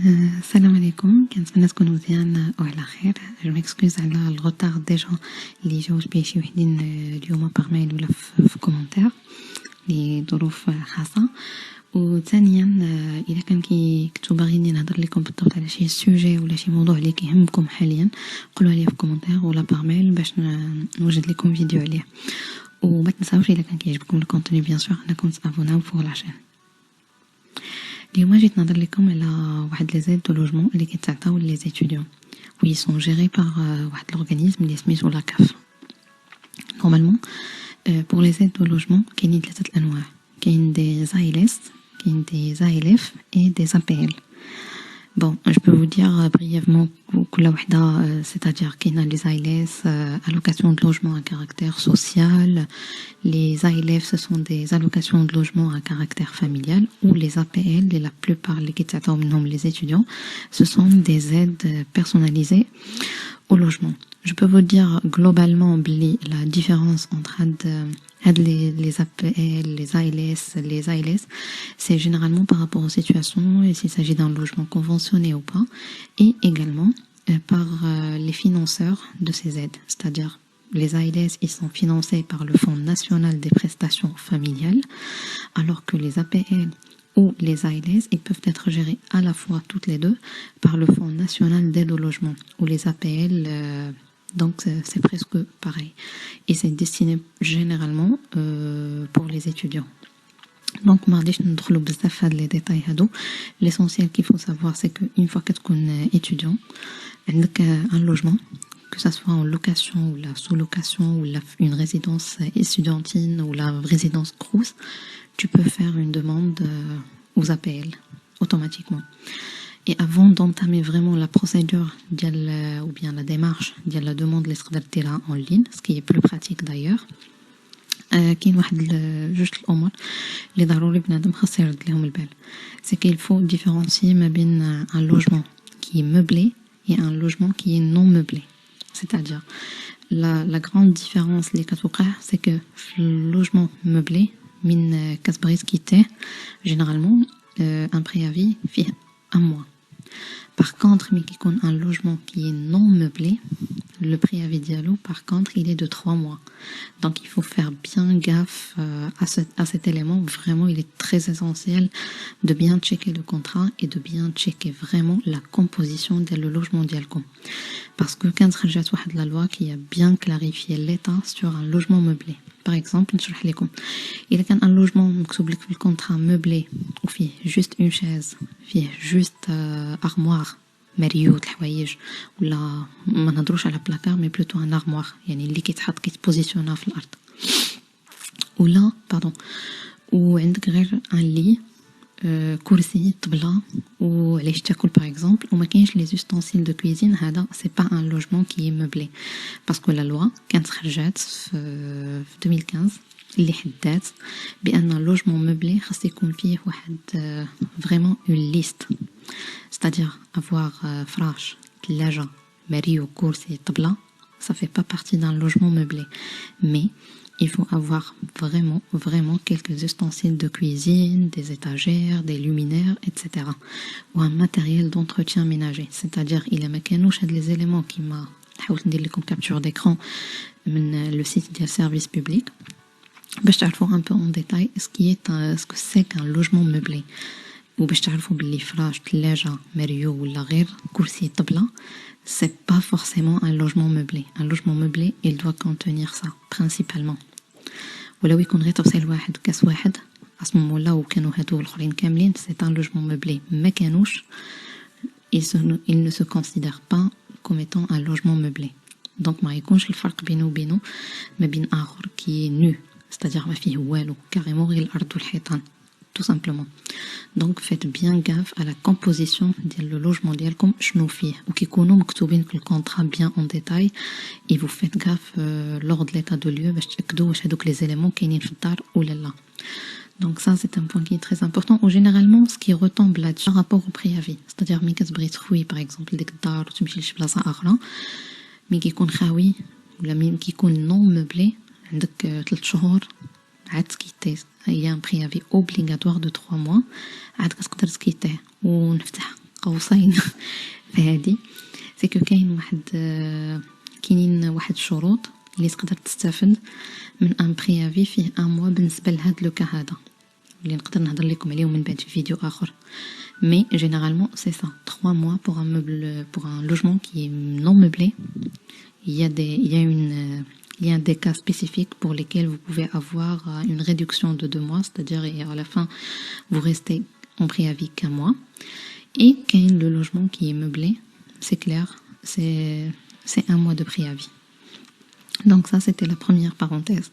السلام عليكم. كنتمنى تكونوا مزيان وعلى خير. جو ميكسكوز على الغوتار ديجا اللي جاوش بيه شي وحدين اليوم باغ ميل ولا في كومونتير لظروف خاصه. وثانيا اذا كان كنتو باغيني نهضر لكم بالضبط على شي سوجي ولا شي موضوع اللي كيهمكم حاليا قولوا لي في كومونتير ولا باغ ميل باش نوجد لكم فيديو عليه. وما تنساوش اذا كان كيعجبكم الكونتوني بيان سور انكم تابوناو فوق لاشين. اليوم جيت نهضر لكم على واحد لي زيد دو لوجمون اللي كيتعطاو لي زيتيديون وي سون جيري باغ واحد لورغانيزم اللي سميتو لا كاف. نورمالمون بور لي زيد دو لوجمون كاينين ثلاثه الانواع، كاين دي زايلس، كاين دي زايلف اي دي زابيل. Bon, je peux vous dire brièvement كل وحده c'est-à-dire كاين les ALS allocations de logement à caractère social, les ALF ce sont des allocations de logement à caractère familial, ou les APL et la plupart les كيتعطاو منهم les étudiants ce sont des aides personnalisées au logement. Je peux vous dire globalement la différence entre les APL, les ALS, c'est généralement par rapport aux situations et s'il s'agit d'un logement conventionné ou pas, et également par les financeurs de ces aides. C'est-à-dire les ALS, ils sont financés par le Fonds national des prestations familiales, alors que les APL ou les ALS, ils peuvent être gérés à la fois toutes les deux par le Fonds national d'aide au logement, ou les APL. Donc c'est presque pareil. Et c'est destiné généralement pour les étudiants. Donc ما غاديش ندخلوا بزاف في هاد لي ديتاي هادو. L'essentiel qu'il faut savoir c'est que une fois que تكون étudiant عندك un logement, que ça soit en location ou la sous-location ou une résidence étudiantine ou la résidence Crous, tu peux faire une demande aux APL automatiquement. Et avant d'entamer vraiment la procédure ou bien la démarche de la demande en ligne, ce qui est plus pratique d'ailleurs, كاين واحد جوج الامور اللي ضروري بنادم خاص يرد لهم البال. C'est qu'il faut différencier ما بين un logement qui est meublé et un logement qui est non meublé. C'est-à-dire la grande différence اللي كتوقع c'est que le logement meublé من كتبغي تكيتيه généralement un préavis فيه un mois. Par contre, mais qui compte un logement qui est non meublé, le préavis diallo, par contre, il est de 3 mois. Donc, il faut faire bien gaffe à cet élément. Vraiment, il est très essentiel de bien checker le contrat et de bien checker vraiment la composition du logement dialco. Parce que quand il y a la loi qui a bien clarifié l'état sur un logement meublé. Par exemple, il y a un logement مكتوب le contrat meublé ou فيه juste une chaise, فيه juste armoire, مريوط الحوايج ولا ما نهضروش على بلاكار mais plutôt un armoire يعني اللي كيتحط كيتبوزيسيونا في الارض ولا باردون وعندك غير un lit, كرسي طبلة وعليش تاكل par exemple وما كاينش les ustensiles de cuisine. هذا c'est pas un logement qui est meublé parce que la loi كانت خرجت في 2015 اللي حدات بان اللوجمون مeublé خاص يكون فيه واحد vraiment une liste, c'est-à-dire avoir فراش ثلاجة مريو كرسي طبلة, ça fait pas partie d'un logement meublé, mais il faut avoir vraiment quelques ustensiles de cuisine, des étagères, des luminaires, etc. ou un matériel d'entretien ménager. C'est-à-dire il y a مكانوش هاد les éléments qui m'a حاولت ندير لكم capture d'écran من le site ديال service public باش تعرفوا un peu en détail ce que c'est qu'un logement meublé. وباش تعرفوا باللي فراش ثلاجة مريو ولا غير كرسي طبلة c'est pas forcément un logement meublé. Un logement meublé, il doit contenir ça principalement. ولو يكون غير تفصيل واحد كاس واحد اسمه ولا وكانوا هادو الاخرين كاملين c'est un logement meublé. ما كانوش il ne se considère pas comme étant un logement meublé. Donc ما يكونش الفرق بينه وبينه ما بين اخر qui est nu, c'est-à-dire ما فيه والو carrément غير الارض والحيطان tout simplement. Donc faites bien gaffe à la composition ديال le logement ديالكم شنو فيه وكيكونوا مكتوبين في الكونطرا bien en détail et vous faites gaffe lors de l'état de lieu باش تاكدوا واش هذوك les éléments كاينين في الدار ولا لا. Donc ça c'est un point qui est très important. Ou généralement ce qui retombe là-dessus par rapport au préavis, c'est-à-dire ملي كتبغي تخوي par exemple ديك الدار وتمشي لشي بلاصه اخرى ملي كيكون خاوي ولا ملي كيكون non meublé عندك 3 شهور عاد تكيتي. Il y a un préavis obligatoire de 3 mois. عاد كتقدر تكيتيه ونفتح قوسين في هذه سي كو كاينين واحد الشروط اللي تقدر تستافد من ان بريافي فيه ان موا بالنسبه لهذا لو كا هذا اللي نقدر نهضر لكم عليه من بعد في فيديو اخر. Mais généralement, c'est ça. 3 mois pour un meuble, pour un logement qui est non meublé. Il y a des cas spécifiques pour lesquels vous pouvez avoir une réduction de 2 mois, c'est-à-dire à la fin, vous restez en préavis qu'1 mois. Et quand le logement qui est meublé, c'est clair, c'est 1 mois de préavis. Donc ça, c'était la première parenthèse.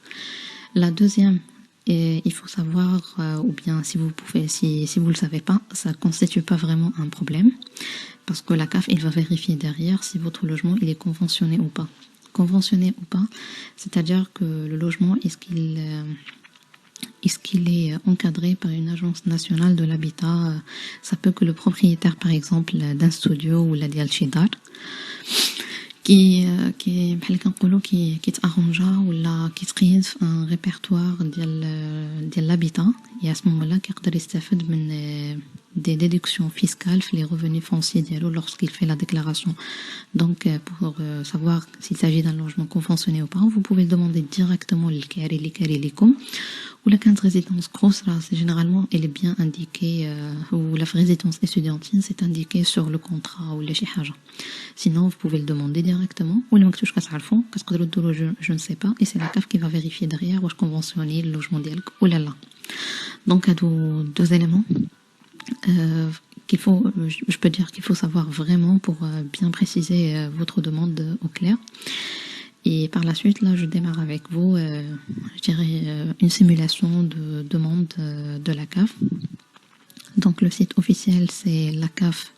La deuxième, et il faut savoir, ou bien si vous le savez pas, ça constitue pas vraiment un problème, parce que la CAF, il va vérifier derrière si votre logement il est conventionné ou pas. Conventionné ou pas, c'est-à-dire que le logement est-ce qu'il est encadré par une agence nationale de l'habitat. Ça peut que le propriétaire, par exemple, d'un studio ou la dial Shidar, qui بحال كنقولوا كيتارونجا ولا كيتقيد في ان ريبرتوار ديال l'habitat et à ce moment-là كيقدر يستافد من des déductions fiscales في les revenus fonciers ديالو lorsqu'il fait la déclaration. Donc pour savoir s'il s'agit d'un logement conventionné ou pas, vous pouvez le demander directement للكاري اللي كاري ليكم. Ou la résidence grosse, là, c'est généralement, elle est bien indiquée, ou la résidence étudiantine, c'est indiqué sur le contrat ou les chihaja. Sinon, vous pouvez le demander directement. Ou les maktouches qu'à fond, je ne sais pas, et c'est la CAF qui va vérifier derrière, ou je conventionner le logement d'elle, ou là là. Donc, à deux éléments, je peux dire qu'il faut savoir vraiment pour bien préciser votre demande au clair. Et par la suite, là, je démarre avec vous, je dirais, une simulation de demande de la CAF. Donc, le site officiel, c'est lacaf.fr.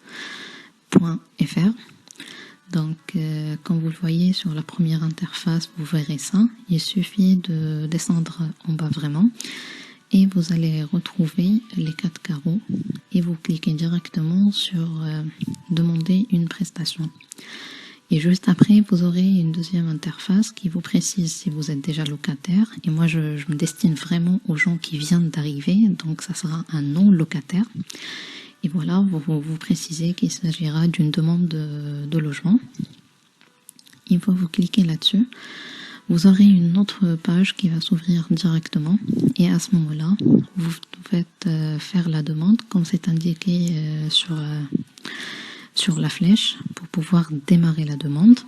Donc, comme vous le voyez sur la première interface, vous verrez ça. Il suffit de descendre en bas vraiment. Et vous allez retrouver les 4 carreaux. Et vous cliquez directement sur demander une prestation. Et juste après, vous aurez une deuxième interface qui vous précise si vous êtes déjà locataire. Et moi, je me destine vraiment aux gens qui viennent d'arriver. Donc, ça sera un non-locataire. Et voilà, vous précisez qu'il s'agira d'une demande de logement. Une fois que vous cliquez là-dessus, vous aurez une autre page qui va s'ouvrir directement. Et à ce moment-là, vous faites faire la demande comme c'est indiqué sur la flèche pour pouvoir démarrer la demande.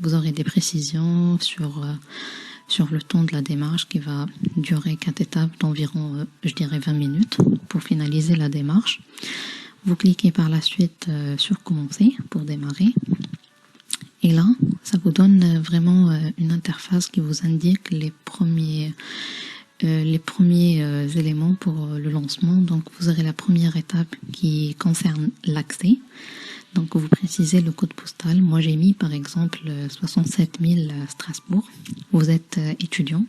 Vous aurez des précisions sur le temps de la démarche qui va durer 4 étapes d'environ, je dirais, 20 minutes pour finaliser la démarche. Vous cliquez par la suite sur commencer pour démarrer. Et là, ça vous donne vraiment une interface qui vous indique les premiers éléments pour le lancement. Donc, vous aurez la première étape qui concerne l'accès. Donc, vous précisez le code postal. Moi, j'ai mis, par exemple, 67 000 Strasbourg. Vous êtes étudiant.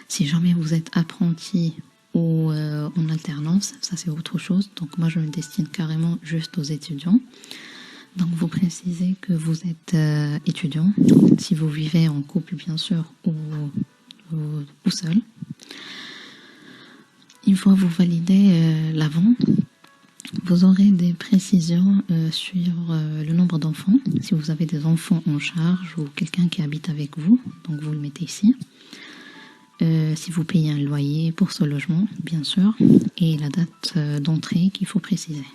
Si jamais vous êtes apprenti ou en alternance, ça, c'est autre chose. Donc, moi, je me destine carrément juste aux étudiants. Donc, vous précisez que vous êtes étudiant. Si vous vivez en couple, bien sûr, ou seul. Une fois vous validez l'avant, vous aurez des précisions sur le nombre d'enfants. Si vous avez des enfants en charge ou quelqu'un qui habite avec vous, donc vous le mettez ici. Si vous payez un loyer pour ce logement, bien sûr, et la date d'entrée qu'il faut préciser.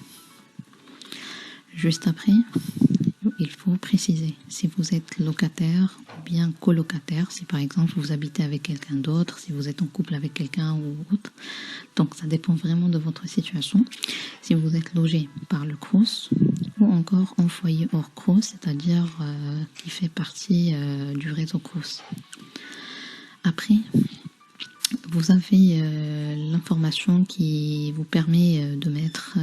Juste après, il faut préciser si vous êtes locataire ou bien colocataire, si par exemple vous habitez avec quelqu'un d'autre, si vous êtes en couple avec quelqu'un ou autre. Donc ça dépend vraiment de votre situation. Si vous êtes logé par le CROUS ou encore en foyer hors CROUS, c'est-à-dire qui fait partie du réseau CROUS. Après, vous avez l'information qui vous permet de mettre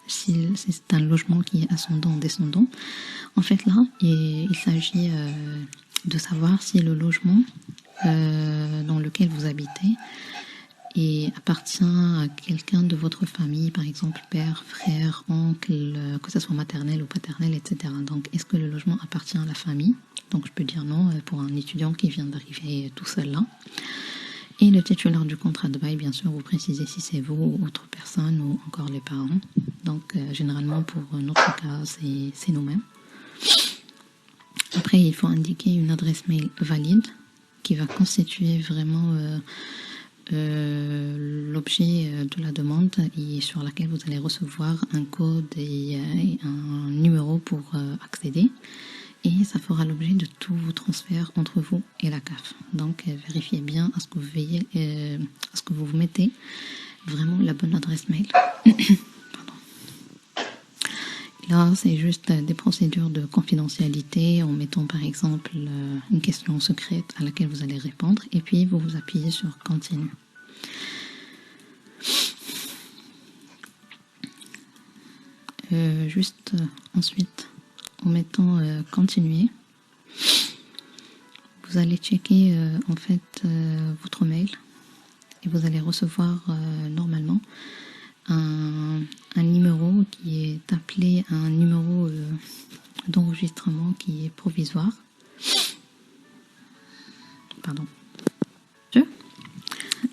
si c'est un logement qui est ascendant-descendant. En fait, là, il s'agit de savoir si le logement dans lequel vous habitez appartient à quelqu'un de votre famille, par exemple père, frère, oncle, que ce soit maternel ou paternel, etc. Donc, est-ce que le logement appartient à la famille? Donc, je peux dire non pour un étudiant qui vient d'arriver tout seul là. Et le titulaire du contrat de bail, bien sûr, vous précisez si c'est vous ou autre personne ou encore les parents. Donc, généralement, pour notre cas, c'est nous-mêmes. Après, il faut indiquer une adresse mail valide qui va constituer vraiment l'objet de la demande et sur laquelle vous allez recevoir un code et un numéro pour accéder. Et ça fera l'objet de tous vos transferts entre vous et la CAF. Donc, vérifiez bien à ce que vous veillez, à ce que vous mettez vraiment la bonne adresse mail. Pardon. Là, c'est juste des procédures de confidentialité en mettant par exemple une question secrète à laquelle vous allez répondre et puis vous vous appuyez sur continue. Juste ensuite, en mettant continuer, vous allez checker en fait votre mail et vous allez recevoir normalement un numéro qui est appelé un numéro d'enregistrement qui est provisoire. Pardon.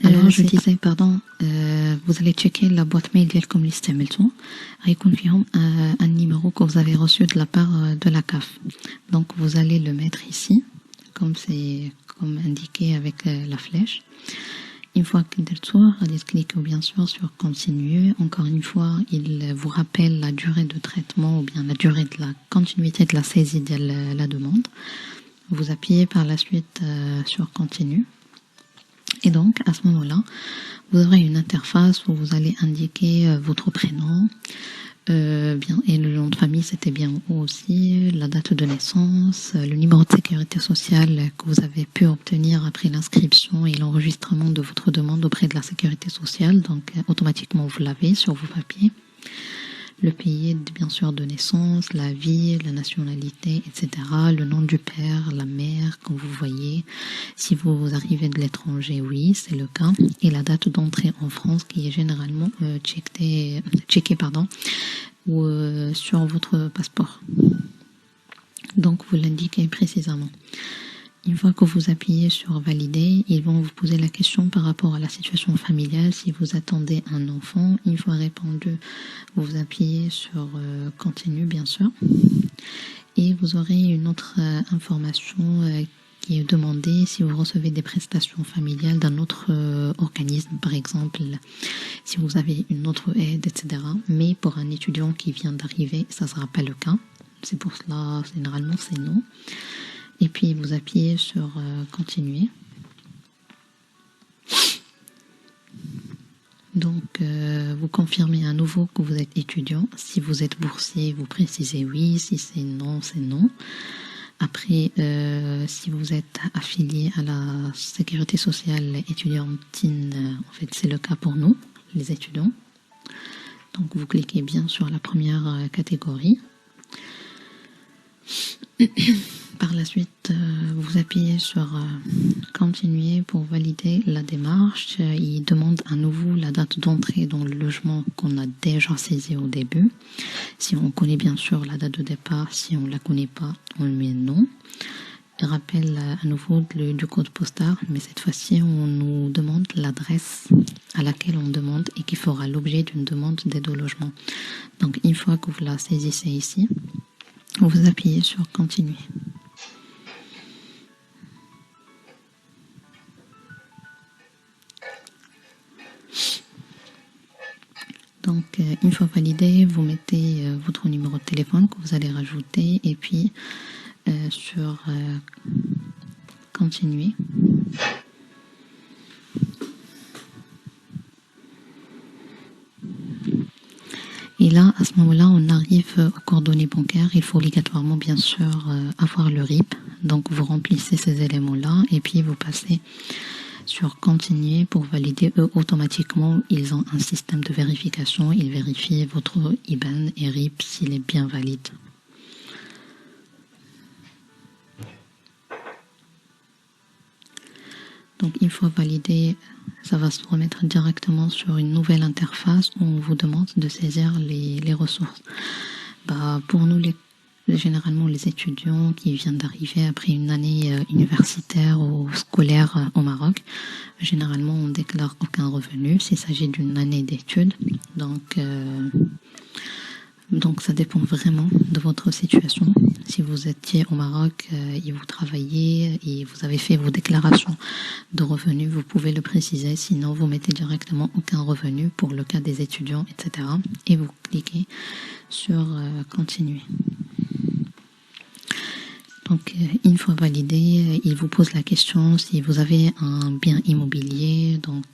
Alors, je disais, pardon, vous allez checker la boîte mail ديالكم اللي استعملتو غيكون فيهم un numéro que vous avez reçu de la part de la CAF. Donc, vous allez le mettre ici, comme indiqué avec la flèche. Une fois que vous cliquez bien sûr sur continuer. Encore une fois, il vous rappelle la durée de traitement ou bien la durée de la continuité de la saisie de la demande. Vous appuyez par la suite sur continue. Et donc, à ce moment-là, vous aurez une interface où vous allez indiquer votre prénom, bien, et le nom de famille, c'était bien aussi, la date de naissance, le numéro de sécurité sociale que vous avez pu obtenir après l'inscription et l'enregistrement de votre demande auprès de la sécurité sociale. Donc, automatiquement, vous l'avez sur vos papiers. Le pays, bien sûr, de naissance, la ville, la nationalité, etc. Le nom du père, la mère, comme vous voyez. Si vous arrivez de l'étranger, oui, c'est le cas. Et la date d'entrée en France qui est généralement checkée ou sur votre passeport. Donc, vous l'indiquez précisément. Une fois que vous appuyez sur valider, ils vont vous poser la question par rapport à la situation familiale. Si vous attendez un enfant, une fois répondu, vous appuyez sur continue, bien sûr. Et vous aurez une autre information qui est demandée si vous recevez des prestations familiales d'un autre organisme, par exemple, si vous avez une autre aide, etc. Mais pour un étudiant qui vient d'arriver, ça ne sera pas le cas. C'est pour cela, généralement, c'est non. Et puis, vous appuyez sur continuer. Donc, vous confirmez à nouveau que vous êtes étudiant. Si vous êtes boursier, vous précisez oui. Si c'est non, c'est non. Après, si vous êtes affilié à la sécurité sociale étudiantine, en fait, c'est le cas pour nous, les étudiants. Donc, vous cliquez bien sur la première catégorie. Par la suite, vous appuyez sur continuer pour valider la démarche. Il demande à nouveau la date d'entrée dans le logement qu'on a déjà saisi au début. Si on connaît bien sûr la date de départ, si on ne la connaît pas, on le met non. Il rappelle à nouveau du code postal, mais cette fois-ci, on nous demande l'adresse à laquelle on demande et qui fera l'objet d'une demande d'aide au logement. Donc, une fois que vous la saisissez ici, vous appuyez sur continuer. Donc, une fois validé, vous mettez votre numéro de téléphone que vous allez rajouter et puis sur continuer. Et là, à ce moment-là, on arrive aux coordonnées bancaires. Il faut obligatoirement, bien sûr, avoir le RIB. Donc, vous remplissez ces éléments-là et puis vous passez sur continuer pour valider. Eux, automatiquement, ils ont un système de vérification. Ils vérifient votre IBAN et RIB s'il est bien valide. Donc, une fois validé, ça va se remettre directement sur une nouvelle interface où on vous demande de saisir les ressources. Pour nous, généralement les étudiants qui viennent d'arriver après une année universitaire ou scolaire au Maroc, généralement on déclare aucun revenu s'il s'agit d'une année d'études. Donc Donc ça dépend vraiment de votre situation. Si vous étiez au Maroc et vous travaillez et vous avez fait vos déclarations de revenus, vous pouvez le préciser. Sinon, vous mettez directement aucun revenu pour le cas des étudiants, etc. Et vous cliquez sur continuer. Donc, une fois validé, il vous pose la question si vous avez un bien immobilier. Donc,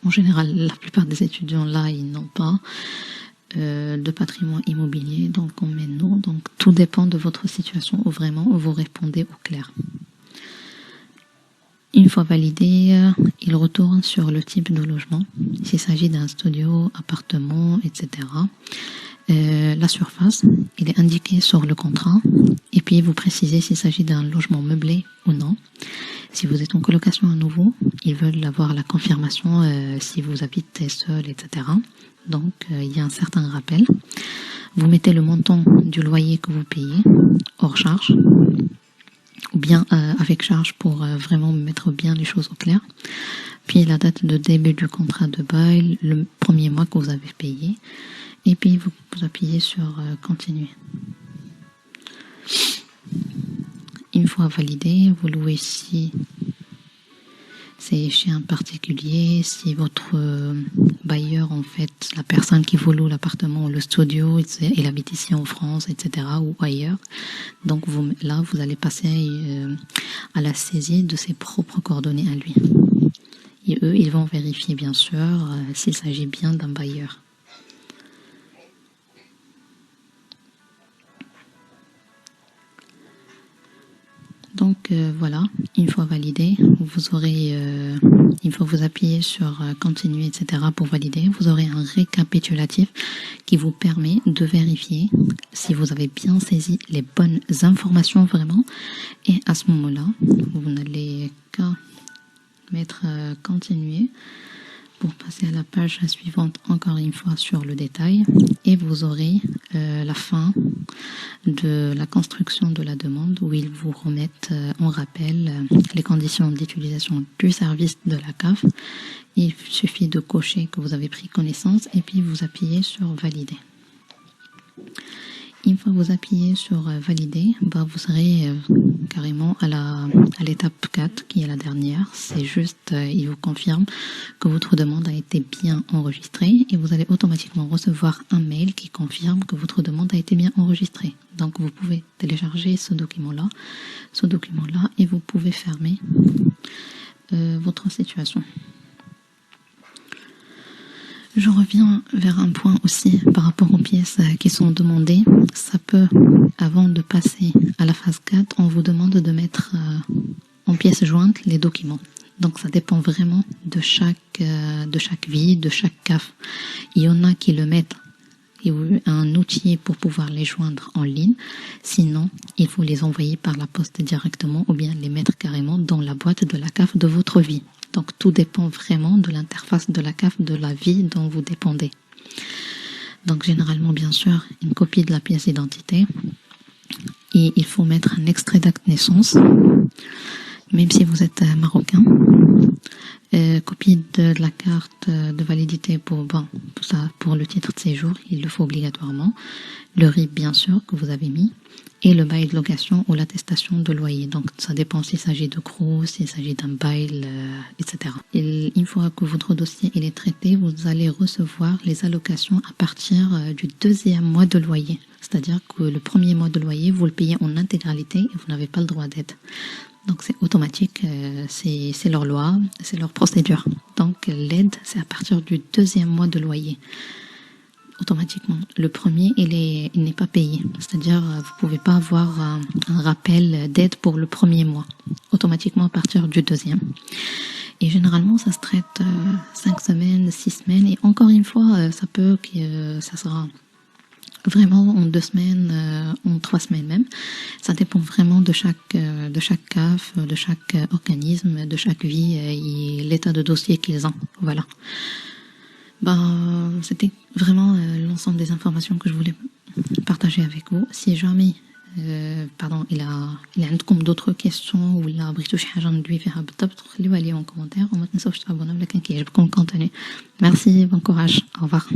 en général, la plupart des étudiants là, ils n'ont pas de patrimoine immobilier. Donc, on met non. Donc, tout dépend de votre situation ou vraiment vous répondez au clair. Une fois validé, il retourne sur le type de logement. S'il s'agit d'un studio, appartement, etc. La surface, il est indiqué sur le contrat. Et puis, vous précisez s'il s'agit d'un logement meublé ou non. Si vous êtes en colocation à nouveau, ils veulent avoir la confirmation si vous habitez seul, etc. Donc, il y a un certain rappel. Vous mettez le montant du loyer que vous payez, hors charge, ou bien avec charge pour vraiment mettre bien les choses au clair. Puis la date de début du contrat de bail, le premier mois que vous avez payé. Et puis vous appuyez sur continuer. Une fois validé, vous louez ici. C'est chez un particulier. Si votre bailleur, en fait, la personne qui vous loue l'appartement ou le studio, il habite ici en France, etc. ou ailleurs. Donc là, vous allez passer à la saisie de ses propres coordonnées à lui. Et eux, ils vont vérifier, bien sûr, s'il s'agit bien d'un bailleur. Donc voilà, une fois validé, vous aurez, une fois vous appuyez sur continuer, etc. pour valider, vous aurez un récapitulatif qui vous permet de vérifier si vous avez bien saisi les bonnes informations vraiment. Et à ce moment-là, vous n'allez qu'à mettre continuer pour passer à la page suivante encore une fois sur le détail et vous aurez la fin de la construction de la demande où ils vous remettent en rappel les conditions d'utilisation du service de la CAF. Il suffit de cocher que vous avez pris connaissance et puis vous appuyez sur valider. Une fois que vous appuyez sur valider, vous serez carrément à l'étape 4 qui est la dernière. C'est juste, il vous confirme que votre demande a été bien enregistrée et vous allez automatiquement recevoir un mail qui confirme que votre demande a été bien enregistrée. Donc vous pouvez télécharger ce document-là et vous pouvez fermer votre situation. Je reviens vers un point aussi par rapport aux pièces qui sont demandées. Ça peut, avant de passer à la phase 4, on vous demande de mettre en pièces jointes les documents. Donc ça dépend vraiment de chaque vie, de chaque CAF. Il y en a qui le mettent, il y a un outil pour pouvoir les joindre en ligne. Sinon, il faut les envoyer par la poste directement ou bien les mettre carrément dans la boîte de la CAF de votre vie. Donc tout dépend vraiment de l'interface de la CAF de la vie dont vous dépendez. Donc généralement, bien sûr, une copie de la pièce d'identité. Et il faut mettre un extrait d'acte de naissance, même si vous êtes marocain. Copie de la carte de validité pour le titre de séjour, il le faut obligatoirement. Le RIB, bien sûr, que vous avez mis. Et le bail de location ou l'attestation de loyer. Donc, ça dépend s'il s'agit de CRO, s'il s'agit d'un bail, etc. Et une fois que votre dossier est traité, vous allez recevoir les allocations à partir du deuxième mois de loyer. C'est-à-dire que le premier mois de loyer, vous le payez en intégralité et vous n'avez pas le droit d'aide. Donc, c'est automatique, c'est leur loi, c'est leur procédure. Donc, l'aide, c'est à partir du deuxième mois de loyer. Automatiquement. Le premier, il n'est pas payé. C'est-à-dire, vous pouvez pas avoir un rappel d'aide pour le premier mois. Automatiquement à partir du deuxième. Et généralement, ça se traite 5 semaines, 6 semaines. Et encore une fois, ça peut que ça sera vraiment en 2 semaines, en 3 semaines même. Ça dépend vraiment de chaque CAF, de chaque organisme, de chaque vie et l'état de dossier qu'ils ont. Voilà. C'était vraiment l'ensemble des informations que je voulais partager avec vous. Si jamais il a عندكم d'autres questions ولا بغيتوا شي حاجه ندوي فيها بالضبط خليوها لي en commentaire وما تنساوش تابوناو الا كان كيعجبكم الكونتوني. Merci, bon courage, au revoir.